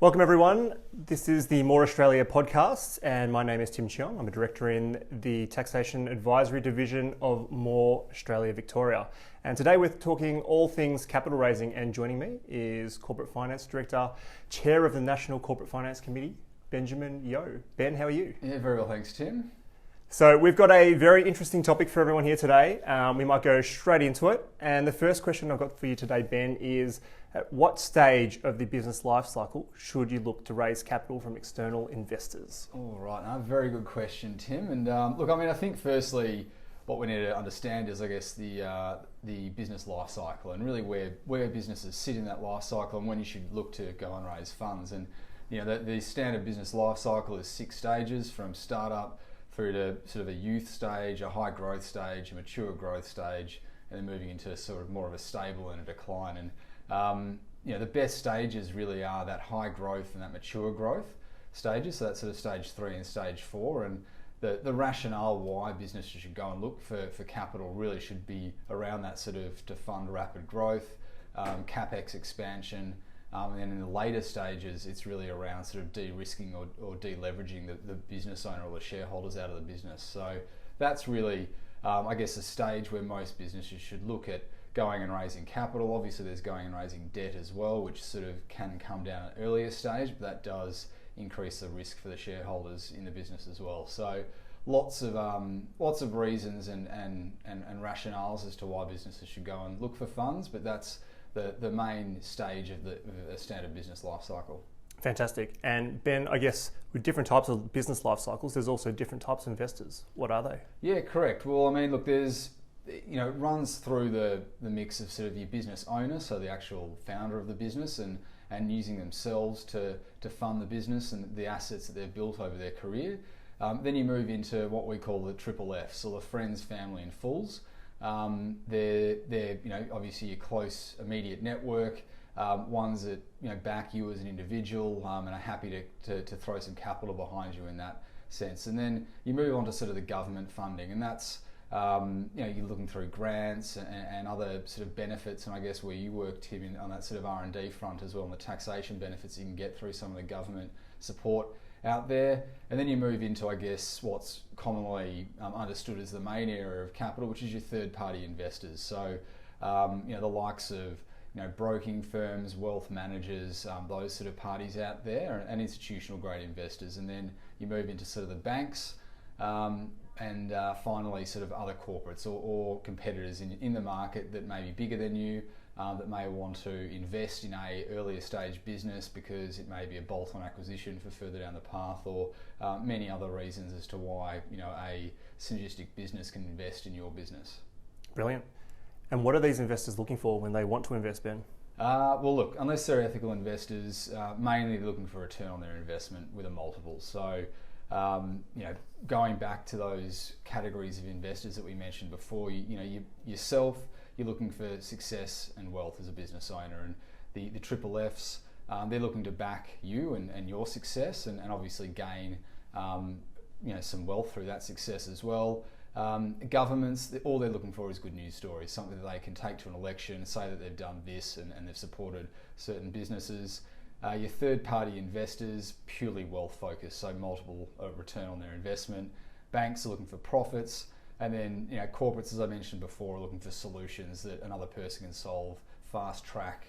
Welcome everyone. This is the More Australia podcast and my name is Tim Cheong. I'm a director in the Taxation Advisory Division of More Australia Victoria. And today we're talking all things capital raising, and joining me is Corporate Finance Director, Chair of the National Corporate Finance Committee, Benjamin Yeo. Ben, how are you? Yeah, very well, thanks, Tim. So we've got a very interesting topic for everyone here today. We might go straight into it. And the first question I've got for you today, Ben, is at what stage of the business life cycle should you look to raise capital from external investors? All right, very good question, Tim. And I think firstly, what we need to understand is, the business life cycle and really where businesses sit in that life cycle and when you should look to go and raise funds. And the standard business life cycle is 6 stages, from startup through to sort of a youth stage, a high growth stage, a mature growth stage, and then moving into sort of more of a stable and a decline. And the best stages really are that high growth and that mature growth stages. So that's sort of stage 3 and stage 4. And the rationale why businesses should go and look for capital really should be around that sort of to fund rapid growth, CapEx expansion. And then in the later stages, it's really around sort of de-risking or de-leveraging the business owner or the shareholders out of the business. So that's really, a stage where most businesses should look at going and raising capital. Obviously, there's going and raising debt as well, which sort of can come down at an earlier stage, but that does increase the risk for the shareholders in the business as well. So lots of reasons and rationales as to why businesses should go and look for funds, but that's the main stage of the standard business life cycle. Fantastic. And Ben, I guess with different types of business life cycles, there's also different types of investors. What are they? Yeah, correct. Well, there's, it runs through the mix of sort of your business owner, so the actual founder of the business and using themselves to fund the business and the assets that they've built over their career. Then you move into what we call the triple Fs, or the friends, family and fools. They're obviously your close immediate network, ones that back you as an individual and are happy to throw some capital behind you in that sense. And then you move on to sort of the government funding, and that's you're looking through grants and other sort of benefits, and I guess where you work, Tim, on that sort of R&D front as well, and the taxation benefits you can get through some of the government support out there. And then you move into, I guess, what's commonly understood as the main area of capital, which is your third-party investors. So, the likes of broking firms, wealth managers, those sort of parties out there, and institutional grade investors. And then you move into sort of the banks, and finally sort of other corporates or competitors in the market that may be bigger than you, that may want to invest in a earlier stage business because it may be a bolt-on acquisition for further down the path, or many other reasons as to why a synergistic business can invest in your business. Brilliant. And what are these investors looking for when they want to invest, Ben? Well, look, unless they're ethical investors, mainly they're looking for a return on their investment with a multiple. So, going back to those categories of investors that we mentioned before, yourself, you're looking for success and wealth as a business owner, and the triple Fs, they're looking to back you and your success, and obviously gain some wealth through that success as well. Governments, all they're looking for is good news stories, something that they can take to an election, say that they've done this and they've supported certain businesses. Your third-party investors, purely wealth focused, so multiple return on their investment. Banks are looking for profits, and then corporates, as I mentioned before, are looking for solutions that another person can solve, fast track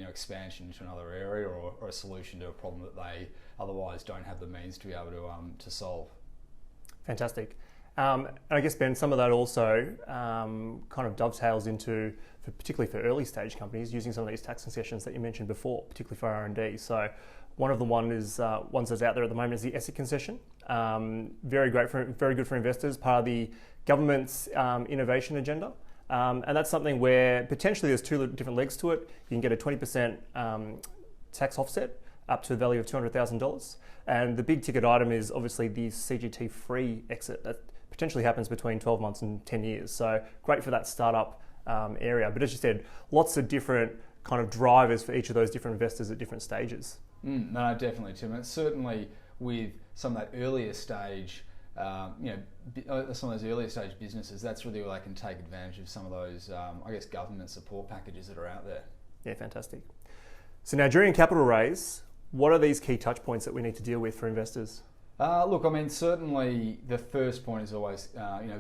expansion into another area, or a solution to a problem that they otherwise don't have the means to be able to solve. Fantastic. And I guess, Ben, some of that also kind of dovetails into, particularly for early stage companies, using some of these tax concessions that you mentioned before, particularly for R&D. So one of the ones that's out there at the moment is the ESIC concession. Very good for investors, part of the government's innovation agenda. And that's something where potentially there's 2 different legs to it. You can get a 20% tax offset up to the value of $200,000. And the big ticket item is obviously the CGT-free exit that potentially happens between 12 months and 10 years. So great for that startup area. But as you said, lots of different kind of drivers for each of those different investors at different stages. No, definitely, Tim. And certainly with some of that earlier stage, some of those earlier stage businesses, that's really where they can take advantage of some of those, government support packages that are out there. Yeah, fantastic. So now during a capital raise, What are these key touch points that we need to deal with for investors? Look, I mean, certainly the first point is always,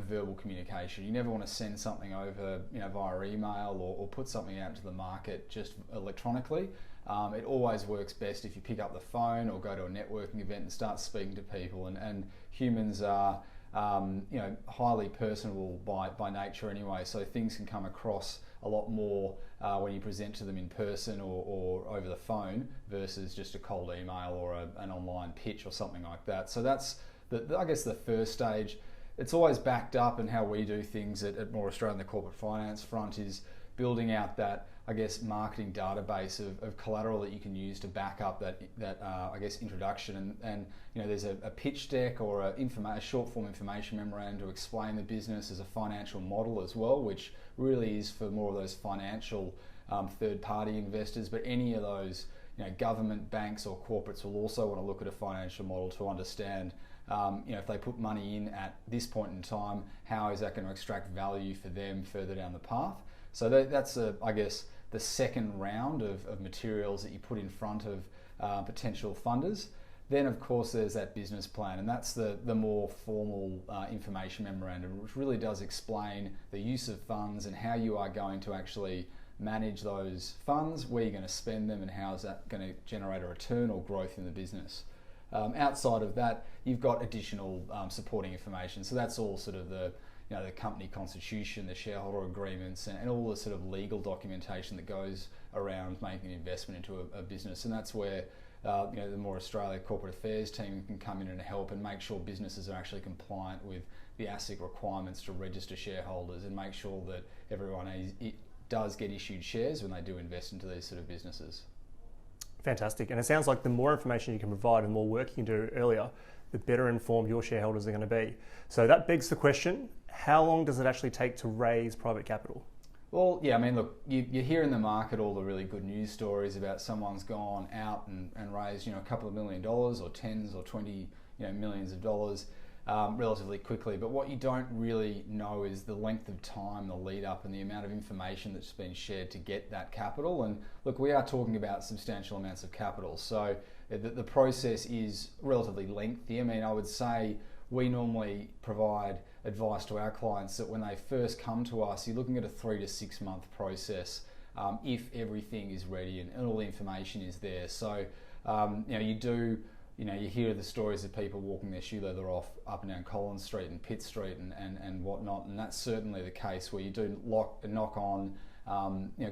verbal communication. You never want to send something over, via email or put something out into the market just electronically. It always works best if you pick up the phone or go to a networking event and start speaking to people. And humans are, highly personable by nature anyway, so things can come across a lot more when you present to them in person or over the phone versus just a cold email or an online pitch or something like that. So that's, I guess, the first stage. It's always backed up, and how we do things at More Australia, the corporate finance front, is building out that, I guess, marketing database of collateral that you can use to back up that introduction. And there's a pitch deck or a short form information memorandum to explain the business as a financial model as well, which really is for more of those financial third party investors. But any of those government, banks or corporates will also want to look at a financial model to understand if they put money in at this point in time, how is that going to extract value for them further down the path. So that's the second round of materials that you put in front of potential funders. Then, of course, there's that business plan, and that's the more formal information memorandum, which really does explain the use of funds and how you are going to actually manage those funds, where you're going to spend them, and how is that going to generate a return or growth in the business. Outside of that, you've got additional supporting information. So that's all sort of the company constitution, the shareholder agreements, and all the sort of legal documentation that goes around making an investment into a business. And that's where the More Australia corporate affairs team can come in and help and make sure businesses are actually compliant with the ASIC requirements to register shareholders and make sure that everyone does get issued shares when they do invest into these sort of businesses. Fantastic. And it sounds like the more information you can provide and more work you can do earlier, the better informed your shareholders are going to be. So that begs the question, how long does it actually take to raise private capital? Well, yeah, I mean, look, you hear in the market all the really good news stories about someone's gone out and raised, a couple of $1 million or tens or 20, millions of dollars relatively quickly. But what you don't really know is the length of time, the lead up, and the amount of information that's been shared to get that capital. And look, we are talking about substantial amounts of capital. So the process is relatively lengthy. I mean, I would say we normally provide advice to our clients that when they first come to us, you're looking at a 3 to 6 month process if everything is ready and all the information is there. So, you hear the stories of people walking their shoe leather off up and down Collins Street and Pitt Street and whatnot, and that's certainly the case where you do knock on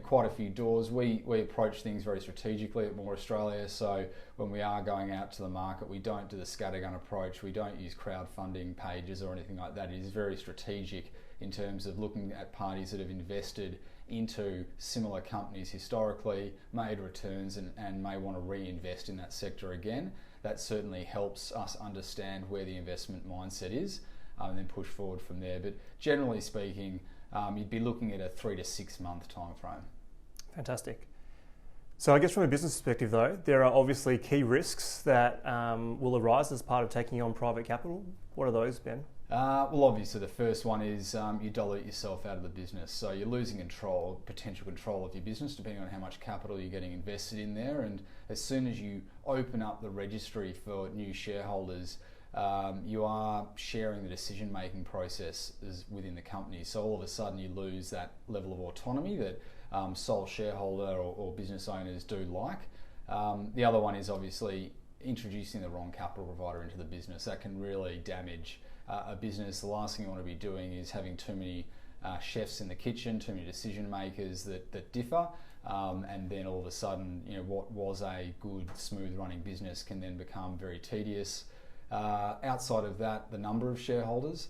quite a few doors. We approach things very strategically at More Australia, so when we are going out to the market, we don't do the scattergun approach, we don't use crowdfunding pages or anything like that. It is very strategic in terms of looking at parties that have invested into similar companies historically, made returns and may want to reinvest in that sector again. That certainly helps us understand where the investment mindset is and then push forward from there. But generally speaking, you'd be looking at a 3 to 6 month time frame. Fantastic. So I guess from a business perspective though, there are obviously key risks that will arise as part of taking on private capital. What are those, Ben? Well, obviously the first one is you dilute yourself out of the business. So you're losing potential control of your business, depending on how much capital you're getting invested in there. And as soon as you open up the registry for new shareholders, you are sharing the decision-making process within the company. So all of a sudden you lose that level of autonomy that sole shareholder or business owners do like. The other one is obviously introducing the wrong capital provider into the business. That can really damage a business. The last thing you want to be doing is having too many chefs in the kitchen, too many decision makers that differ, and then all of a sudden, what was a good, smooth running business can then become very tedious. Outside of that, the number of shareholders.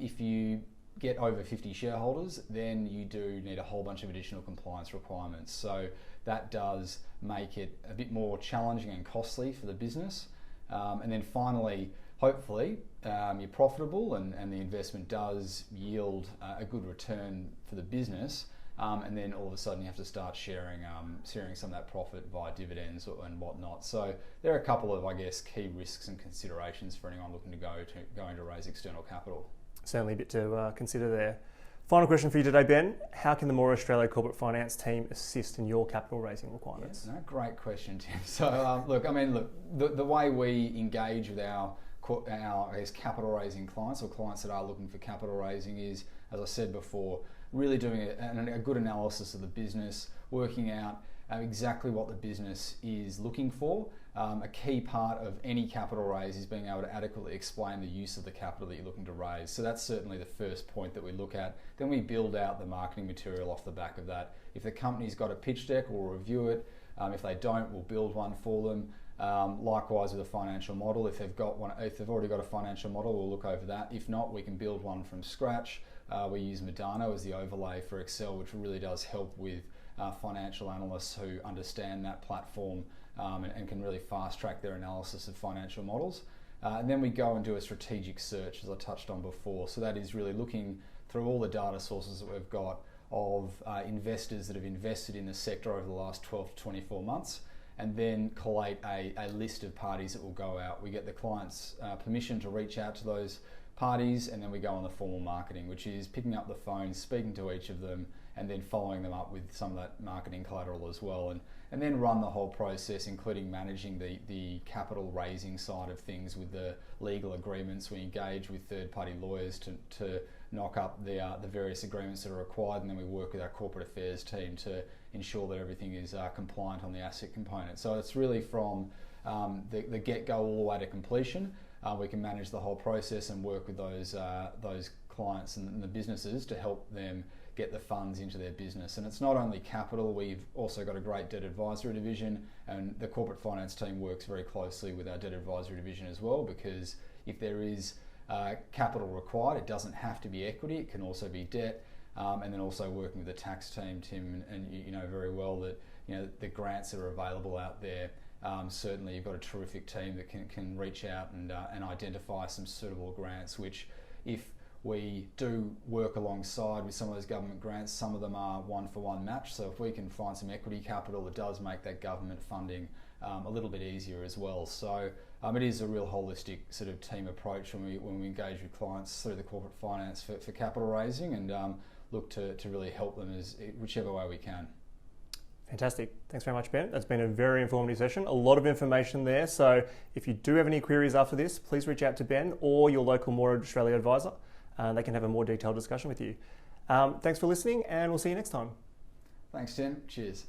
If you get over 50 shareholders, then you do need a whole bunch of additional compliance requirements. So that does make it a bit more challenging and costly for the business. And then finally, hopefully, you're profitable and the investment does yield a good return for the business. And then all of a sudden you have to start sharing some of that profit via dividends and whatnot. So there are a couple of, key risks and considerations for anyone looking to going to raise external capital. Certainly a bit to consider there. Final question for you today, Ben. How can the More Australia Corporate Finance team assist in your capital raising requirements? Yeah, no, great question, Tim. So, the way we engage with our I guess, capital raising clients or clients that are looking for capital raising is, as I said before, really doing a good analysis of the business, working out exactly what the business is looking for. A key part of any capital raise is being able to adequately explain the use of the capital that you're looking to raise. So that's certainly the first point that we look at. Then we build out the marketing material off the back of that. If the company's got a pitch deck, we'll review it. If they don't, we'll build one for them. Likewise with a financial model, if they've already got a financial model, we'll look over that. If not, we can build one from scratch. We use Medano as the overlay for Excel, which really does help with financial analysts who understand that platform and can really fast track their analysis of financial models. And then we go and do a strategic search, as I touched on before. So that is really looking through all the data sources that we've got of investors that have invested in the sector over the last 12 to 24 months, and then collate a list of parties that will go out. We get the client's permission to reach out to those parties, and then we go on the formal marketing, which is picking up the phone, speaking to each of them, and then following them up with some of that marketing collateral as well, and then run the whole process, including managing the capital raising side of things with the legal agreements. We engage with third-party lawyers to knock up the various agreements that are required, and then we work with our corporate affairs team to ensure that everything is compliant on the asset component. So it's really from the get-go all the way to completion. We can manage the whole process and work with those clients and the businesses to help them get the funds into their business. And it's not only capital, we've also got a great debt advisory division, and the corporate finance team works very closely with our debt advisory division as well, because if there is capital required, it doesn't have to be equity, it can also be debt. And then also working with the tax team, Tim, and you know very well that the grants that are available out there. Certainly, you've got a terrific team that can reach out and identify some suitable grants, which if we do work alongside with some of those government grants, some of them are one-for-one match. So if we can find some equity capital, it does make that government funding a little bit easier as well. So it is a real holistic sort of team approach when we engage with clients through the corporate finance for capital raising, and look to really help them whichever way we can. Fantastic. Thanks very much, Ben. That's been a very informative session. A lot of information there. So if you do have any queries after this, please reach out to Ben or your local More Australia advisor. They can have a more detailed discussion with you. Thanks for listening, and we'll see you next time. Thanks, Tim. Cheers.